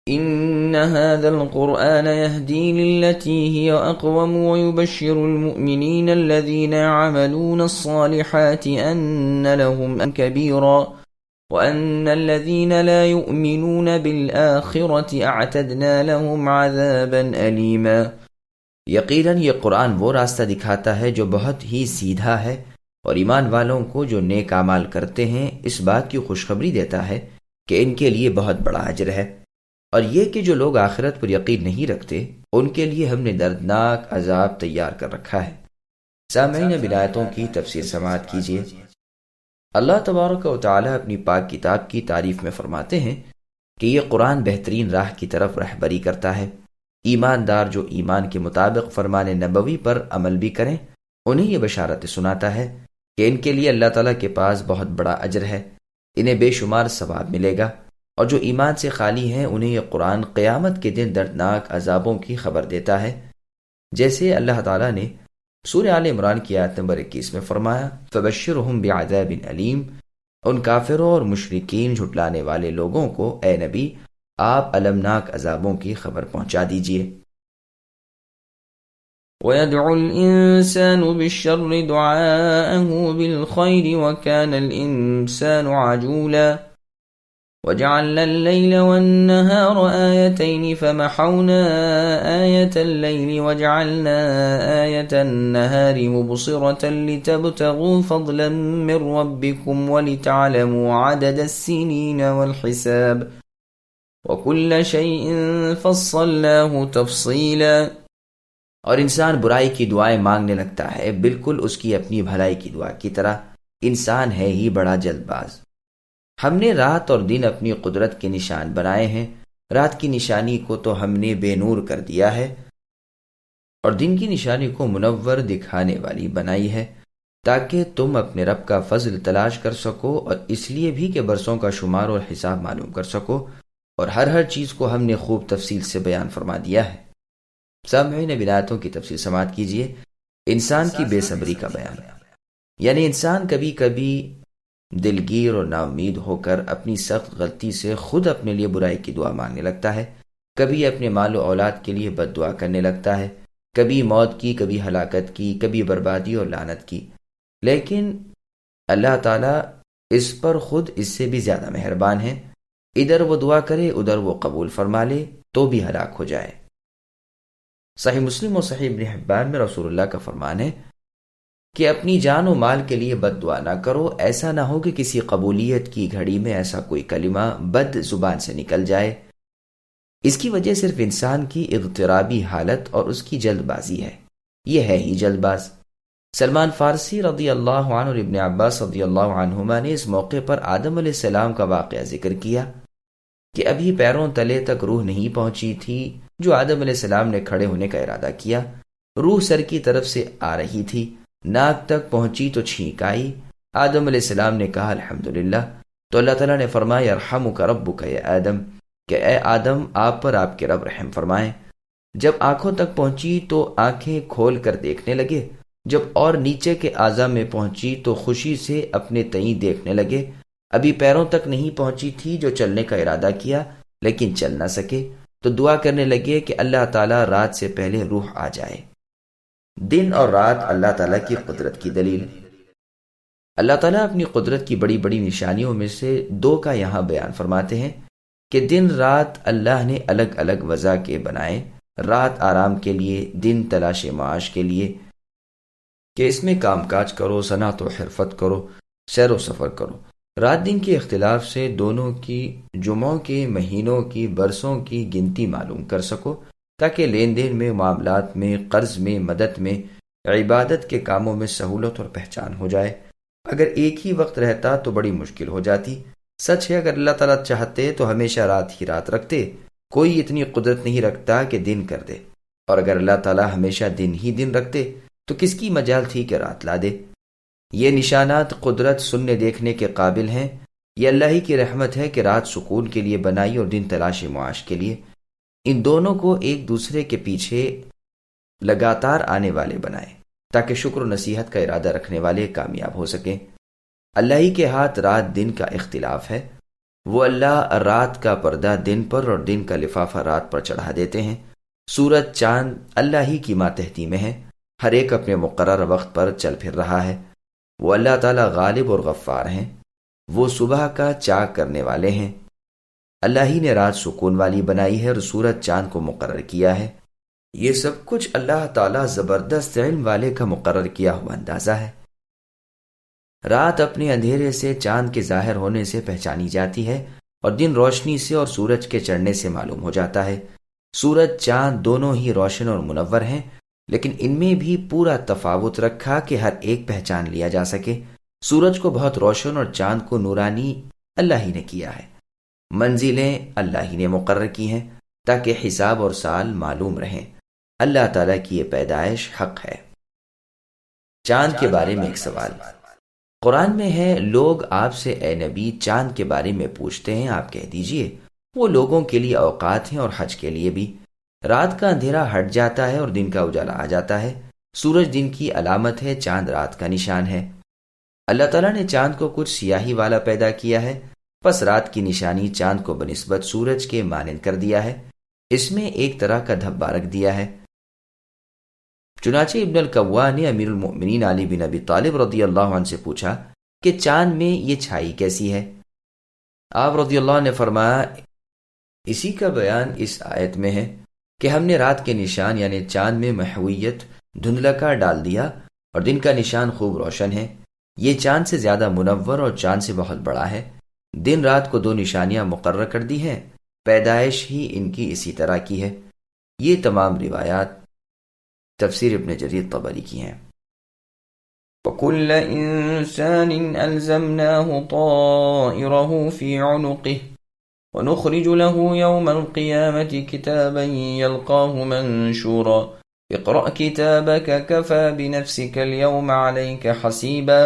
إن هذا القرآن يهدي للتي هي أقوم ويبشر المؤمنين الذين يعملون الصالحات أن لهم كبيرا وأن الذين لا يؤمنون بالآخرة أعتدنا لهم عذابا أليما۔ یقیناً یہ قرآن وہ راستہ دکھاتا ہے جو بہت ہی سیدھا ہے، اور ایمان والوں کو جو نیک اعمال کرتے ہیں اس بات کی خوشخبری دیتا ہے کہ ان کے لیے بہت بڑا اجر ہے، اور یہ کہ جو لوگ آخرت پر یقین نہیں رکھتے ان کے لیے ہم نے دردناک عذاب تیار کر رکھا ہے۔ سامعین، اب آیتوں کی تفسیر سماعت کیجیے۔ اللہ تبارک و تعالی اپنی پاک کتاب کی تعریف میں فرماتے ہیں کہ یہ قرآن بہترین راہ کی طرف رہبری کرتا ہے۔ ایماندار جو ایمان کے مطابق فرمان نبوی پر عمل بھی کریں انہیں یہ بشارت سناتا ہے کہ ان کے لیے اللہ تعالیٰ کے پاس بہت بڑا اجر ہے، انہیں بے شمار ثواب ملے گا، اور جو ایمان سے خالی ہیں انہیں یہ قرآن قیامت کے دن دردناک عذابوں کی خبر دیتا ہے، جیسے اللہ تعالیٰ نے سورہ آل عمران کی آیت نمبر 21 میں فرمایا، فَبَشِّرْهُم بِعَذَابٍ أَلِيمٍ۔ ان کافروں اور مشرکین جھٹلانے والے لوگوں کو اے نبی آپ المناک عذابوں کی خبر پہنچا دیجئے۔ وَيَدْعُ الْإِنسَانُ بِالشَّرِّ دُعَاءَهُ بِالْخَيْرِ وَكَانَ الْإِنسَانُ عَجُولًا وَجَعَلْنَا اللَّيْلَ وَالنَّهَارَ آيَتَيْنِ فَمَحَوْنَا آيَةَ اللَّيْلِ وَجَعَلْنَا آيَةَ النَّهَارِ مُبْصِرَةً لِتَبْتَغُوا فَضْلًا مِّن رَّبِّكُمْ وَلِتَعْلَمُوا عَدَدَ السِّنِينَ وَالْحِسَابَ وَكُلَّ شَيْءٍ فَصَّلْنَاهُ تَفْصِيلًا۔ اور انسان برائی کی دعائیں مانگنے لگتا ہے، بالکل اس کی اپنی بھلائی کی دعا کی طرح۔ انسان ہے ہی بڑا جلد باز۔ ہم نے رات اور دن اپنی قدرت کے نشان بنائے ہیں، رات کی نشانی کو تو ہم نے بے نور کر دیا ہے اور دن کی نشانی کو منور دکھانے والی بنائی ہے، تاکہ تم اپنے رب کا فضل تلاش کر سکو، اور اس لیے بھی کہ برسوں کا شمار اور حساب معلوم کر سکو، اور ہر چیز کو ہم نے خوب تفصیل سے بیان فرما دیا ہے۔ سامعین، آیتوں کی تفصیل سماعت کیجیے۔ انسان کی بے صبری کا بیان، یعنی انسان کبھی کبھی دلگیر اور نا امید ہو کر اپنی سخت غلطی سے خود اپنے لیے برائی کی دعا مانگنے لگتا ہے، کبھی اپنے مال و اولاد کے لیے بد دعا کرنے لگتا ہے، کبھی موت کی، کبھی ہلاکت کی، کبھی بربادی اور لعنت کی، لیکن اللہ تعالیٰ اس پر خود اس سے بھی زیادہ مہربان ہے۔ ادھر وہ دعا کرے ادھر وہ قبول فرما لے تو بھی ہلاک ہو جائے۔ صحیح مسلم اور صحیح ابن حبان میں رسول اللہ کا فرمان ہے کہ اپنی جان و مال کے لیے بد دعا نہ کرو، ایسا نہ ہو کہ کسی قبولیت کی گھڑی میں ایسا کوئی کلمہ بد زبان سے نکل جائے۔ اس کی وجہ صرف انسان کی اضطرابی حالت اور اس کی جلد بازی ہے، یہ ہے ہی جلد باز۔ سلمان فارسی رضی اللہ عنہ اور ابن عباس رضی اللہ عنہما نے اس موقع پر آدم علیہ السلام کا واقعہ ذکر کیا کہ ابھی پیروں تلے تک روح نہیں پہنچی تھی جو آدم علیہ السلام نے کھڑے ہونے کا ارادہ کیا، روح سر کی طرف سے آ رہی تھی، ناک تک پہنچی تو چھینک آئی، آدم علیہ السلام نے کہا الحمدللہ، تو اللہ تعالیٰ نے فرمایا یرحمک ربک یا آدم، کہ اے آدم آپ پر آپ کے رب رحم فرمائیں۔ جب آنکھوں تک پہنچی تو آنکھیں کھول کر دیکھنے لگے، جب اور نیچے کے اعضاء میں پہنچی تو خوشی سے اپنے تئیں دیکھنے لگے، ابھی پیروں تک نہیں پہنچی تھی جو چلنے کا ارادہ کیا لیکن چل نہ سکے، تو دعا کرنے لگے کہ اللہ تعالیٰ رات سے پہلے روح آ جائے۔ دن اور رات اللہ تعالیٰ کی قدرت کی دلیل۔ اللہ تعالیٰ اپنی قدرت کی بڑی بڑی نشانیوں میں سے دو کا یہاں بیان فرماتے ہیں کہ دن رات اللہ نے الگ الگ وضع کے بنائے، رات آرام کے لیے، دن تلاش معاش کے لیے، کہ اس میں کام کاج کرو، صنعت و حرفت کرو، سیر و سفر کرو۔ رات دن کے اختلاف سے دونوں کی، جمعوں کے، مہینوں کی، برسوں کی گنتی معلوم کر سکو، تاکہ لین دین میں، معاملات میں، قرض میں، مدد میں، عبادت کے کاموں میں سہولت اور پہچان ہو جائے۔ اگر ایک ہی وقت رہتا تو بڑی مشکل ہو جاتی۔ سچ ہے اگر اللہ تعالیٰ چاہتے تو ہمیشہ رات ہی رات رکھتے، کوئی اتنی قدرت نہیں رکھتا کہ دن کر دے، اور اگر اللہ تعالیٰ ہمیشہ دن ہی دن رکھتے تو کس کی مجال تھی کہ رات لا دے۔ یہ نشانات قدرت سننے دیکھنے کے قابل ہیں، یہ اللہ ہی کی رحمت ہے کہ رات سکون کے لیے بنائی اور دن تلاش معاش کے لیے۔ ان دونوں کو ایک دوسرے کے پیچھے لگاتار آنے والے بنائے تاکہ شکر و نصیحت کا ارادہ رکھنے والے کامیاب ہو سکیں۔ اللہ ہی کے ہاتھ رات دن کا اختلاف ہے، وہ اللہ رات کا پردہ دن پر اور دن کا لفافہ رات پر چڑھا دیتے ہیں۔ سورج چاند اللہ ہی کی ماتحتی میں ہے، ہر ایک اپنے مقرر وقت پر چل پھر رہا ہے۔ وہ اللہ تعالیٰ غالب اور غفار ہیں، وہ صبح کا چاک کرنے والے ہیں۔ اللہ ہی نے رات سکون والی بنائی ہے اور سورج چاند کو مقرر کیا ہے۔ یہ سب کچھ اللہ تعالیٰ زبردست علم والے کا مقرر کیا ہوا اندازہ ہے۔ رات اپنے اندھیرے سے چاند کے ظاہر ہونے سے پہچانی جاتی ہے اور دن روشنی سے اور سورج کے چڑھنے سے معلوم ہو جاتا ہے۔ سورج چاند دونوں ہی روشن اور منور ہیں، لیکن ان میں بھی پورا تفاوت رکھا کہ ہر ایک پہچان لیا جا سکے۔ سورج کو بہت روشن اور چاند کو نورانی اللہ ہی نے کیا ہے۔ منزلیں اللہ ہی نے مقرر کی ہیں تاکہ حساب اور سال معلوم رہیں۔ اللہ تعالیٰ کی یہ پیدائش حق ہے۔ چاند کے بارے میں ایک سوال قرآن میں ہے، لوگ آپ سے اے نبی چاند کے بارے میں پوچھتے ہیں، آپ کہہ دیجئے وہ لوگوں کے لیے اوقات ہیں اور حج کے لیے بھی۔ رات کا اندھیرا ہٹ جاتا ہے اور دن کا اجالا آ جاتا ہے۔ سورج دن کی علامت ہے، چاند رات کا نشان ہے۔ اللہ تعالیٰ نے چاند کو کچھ سیاہی والا پیدا کیا ہے، پس رات کی نشانی چاند کو بنسبت سورج کے مانند کر دیا ہے، اس میں ایک طرح کا دھبا رکھ دیا ہے۔ چنانچہ ابن القوا نے امیر المؤمنین علی بن ابی طالب رضی اللہ عنہ سے پوچھا کہ چاند میں یہ چھائی کیسی ہے؟ آپ رضی اللہ عنہ نے فرمایا، اسی کا بیان اس آیت میں ہے کہ ہم نے رات کے نشان یعنی چاند میں محویت دھندلکا ڈال دیا اور دن کا نشان خوب روشن ہے۔ یہ چاند سے زیادہ منور اور چاند سے بہت بڑا ہے۔ دن رات کو دو نشانیاں مقرر کر دی ہیں، پیدائش ہی ان کی اسی طرح کی ہے۔ یہ تمام روایات تفسیر ابن جریر طبری کی ہیں۔ وَكُلَّ إِنسَانٍ أَلْزَمْنَاهُ طَائِرَهُ فِي عُنُقِهِ وَنُخْرِجُ لَهُ يَوْمَ الْقِيَامَةِ كِتَابًا يَلْقَاهُ مَنشُورًا اقْرَأْ كِتَابَكَ كَفَى بِنَفْسِكَ الْيَوْمَ عَلَيْكَ حَسِيبًا۔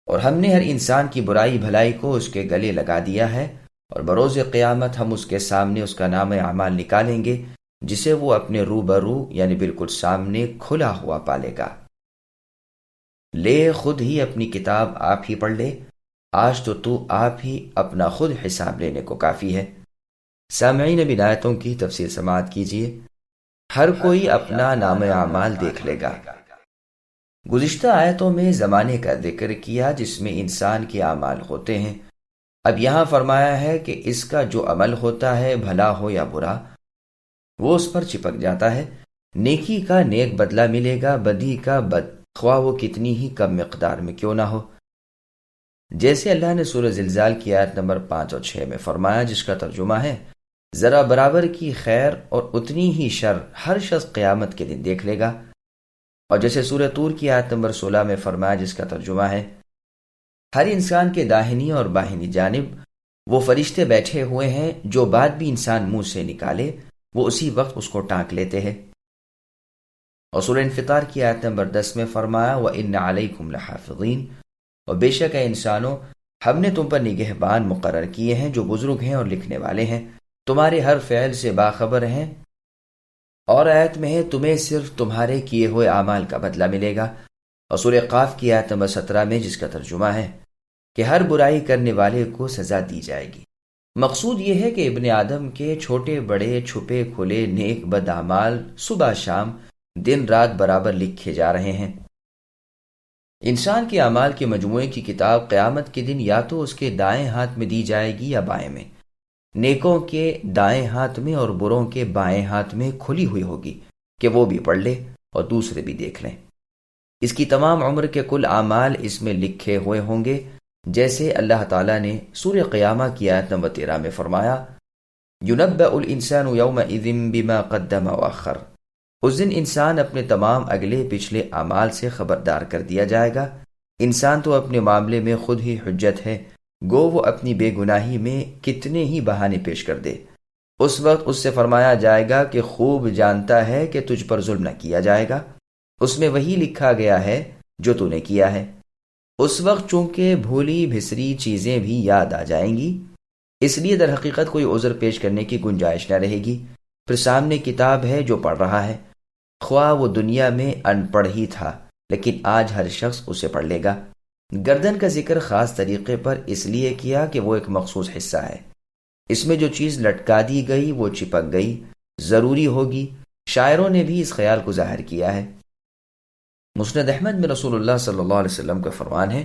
اور ہم نے ہر انسان کی برائی بھلائی کو اس کے گلے لگا دیا ہے، اور بروز قیامت ہم اس کے سامنے اس کا نام اعمال نکالیں گے جسے وہ اپنے روبرو یعنی بالکل سامنے کھلا ہوا پالے گا۔ لے خود ہی اپنی کتاب آپ ہی پڑھ لے، آج تو آپ ہی اپنا خود حساب لینے کو کافی ہے۔ سامعین اب ان آیتوں کی تفسیر سماعت کیجیے۔ ہر کوئی اپنا نام اعمال دیکھ لے گا۔ گزشتہ آیتوں میں زمانے کا ذکر کیا جس میں انسان کے اعمال ہوتے ہیں۔ اب یہاں فرمایا ہے کہ اس کا جو عمل ہوتا ہے بھلا ہو یا برا وہ اس پر چپک جاتا ہے۔ نیکی کا نیک بدلہ ملے گا، بدی کا بد، خواہ وہ کتنی ہی کم مقدار میں کیوں نہ ہو۔ جیسے اللہ نے سورہ زلزال کی آیت نمبر 5 اور 6 میں فرمایا، جس کا ترجمہ ہے ذرا برابر کی خیر اور اتنی ہی شر ہر شخص قیامت کے دن دیکھ لے گا۔ اور جیسے سورہ طور کی آیت نمبر 16 میں فرمایا، جس کا ترجمہ ہے ہر انسان کے داہنی اور بائنی جانب وہ فرشتے بیٹھے ہوئے ہیں، جو بات بھی انسان منہ سے نکالے وہ اسی وقت اس کو ٹانک لیتے ہیں۔ اور سورہ انفطار کی آیت نمبر 10 میں فرمایا، وَإِنَّ عَلَيْكُمْ لَحَافِظِينَ، اور بے شک اے انسانوں ہم نے تم پر نگہبان مقرر کیے ہیں جو بزرگ ہیں اور لکھنے والے ہیں، تمہارے ہر فعل سے باخبر ہیں۔ اور آیت میں ہے تمہیں صرف تمہارے کیے ہوئے اعمال کا بدلہ ملے گا۔ اور سورہ قاف کی آیت نمبر 17 میں، جس کا ترجمہ ہے کہ ہر برائی کرنے والے کو سزا دی جائے گی۔ مقصود یہ ہے کہ ابن آدم کے چھوٹے بڑے چھپے کھلے نیک بد اعمال صبح شام دن رات برابر لکھے جا رہے ہیں۔ انسان کے اعمال کے مجموعے کی کتاب قیامت کے دن یا تو اس کے دائیں ہاتھ میں دی جائے گی یا بائیں میں، نیکوں کے دائیں ہاتھ میں اور بروں کے بائیں ہاتھ میں کھلی ہوئی ہوگی کہ وہ بھی پڑھ لے اور دوسرے بھی دیکھ لیں۔ اس کی تمام عمر کے کل اعمال اس میں لکھے ہوئے ہوں گے، جیسے اللہ تعالیٰ نے سورہ قیامہ کی آیت نمبر 13 میں فرمایا، یُنَبَّأُ الْإِنسَانُ يَوْمَئِذٍ بِمَا قَدَّمَ وَأَخَّرَ۔ اس دن انسان اپنے تمام اگلے پچھلے اعمال سے خبردار کر دیا جائے گا۔ انسان تو اپنے معاملے میں خود ہی حجت ہے، گو وہ اپنی بے گناہی میں کتنے ہی بہانے پیش کر دے۔ اس وقت اس سے فرمایا جائے گا کہ خوب جانتا ہے کہ تجھ پر ظلم نہ کیا جائے گا، اس میں وہی لکھا گیا ہے جو تو نے کیا ہے۔ اس وقت چونکہ بھولی بھسری چیزیں بھی یاد آ جائیں گی، اس لیے در حقیقت کوئی عذر پیش کرنے کی گنجائش نہ رہے گی۔ پھر سامنے کتاب ہے جو پڑھ رہا ہے، خواہ وہ دنیا میں ان پڑھ ہی تھا، لیکن آج ہر شخص اسے پڑھ لے گا۔ گردن کا ذکر خاص طریقے پر اس لیے کیا کہ وہ ایک مخصوص حصہ ہے، اس میں جو چیز لٹکا دی گئی وہ چپک گئی، ضروری ہوگی۔ شاعروں نے بھی اس خیال کو ظاہر کیا ہے۔ مسند احمد میں رسول اللہ صلی اللہ علیہ وسلم کا فرمان ہے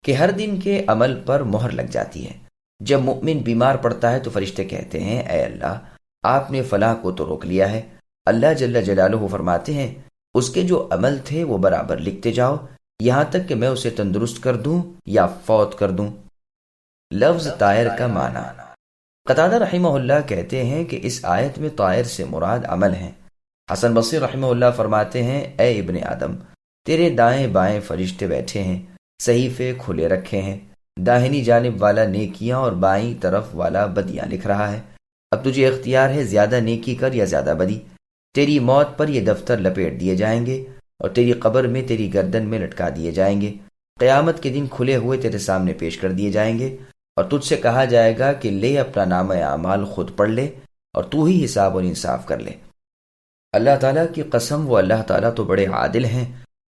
کہ ہر دن کے عمل پر مہر لگ جاتی ہے۔ جب مؤمن بیمار پڑتا ہے تو فرشتے کہتے ہیں اے اللہ، آپ نے فلاں کو تو روک لیا ہے۔ اللہ جل جلالہ فرماتے ہیں اس کے جو عمل تھے وہ برابر لکھتے جاؤ یہاں تک کہ میں اسے تندرست کر دوں یا فوت کر دوں۔ لفظ طائر کا معنی، قتادہ رحمہ اللہ کہتے ہیں کہ اس آیت میں طائر سے مراد عمل ہیں۔ حسن بصری رحمہ اللہ فرماتے ہیں اے ابن آدم، تیرے دائیں بائیں فرشتے بیٹھے ہیں، صحیفے کھلے رکھے ہیں، داہنی جانب والا نیکیاں اور بائیں طرف والا بدیاں لکھ رہا ہے۔ اب تجھے اختیار ہے زیادہ نیکی کر یا زیادہ بدی۔ تیری موت پر یہ دفتر لپیٹ دیے جائیں گے اور تیری قبر میں تیری گردن میں لٹکا دیے جائیں گے۔ قیامت کے دن کھلے ہوئے تیرے سامنے پیش کر دیے جائیں گے اور تجھ سے کہا جائے گا کہ لے اپنا نامہ اعمال خود پڑھ لے اور تو ہی حساب اور انصاف کر لے۔ اللہ تعالیٰ کی قسم، وہ اللہ تعالیٰ تو بڑے عادل ہیں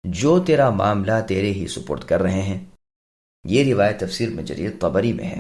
جو تیرا معاملہ تیرے ہی سپرد کر رہے ہیں۔ یہ روایت تفسیر میں جریر طبری میں ہے۔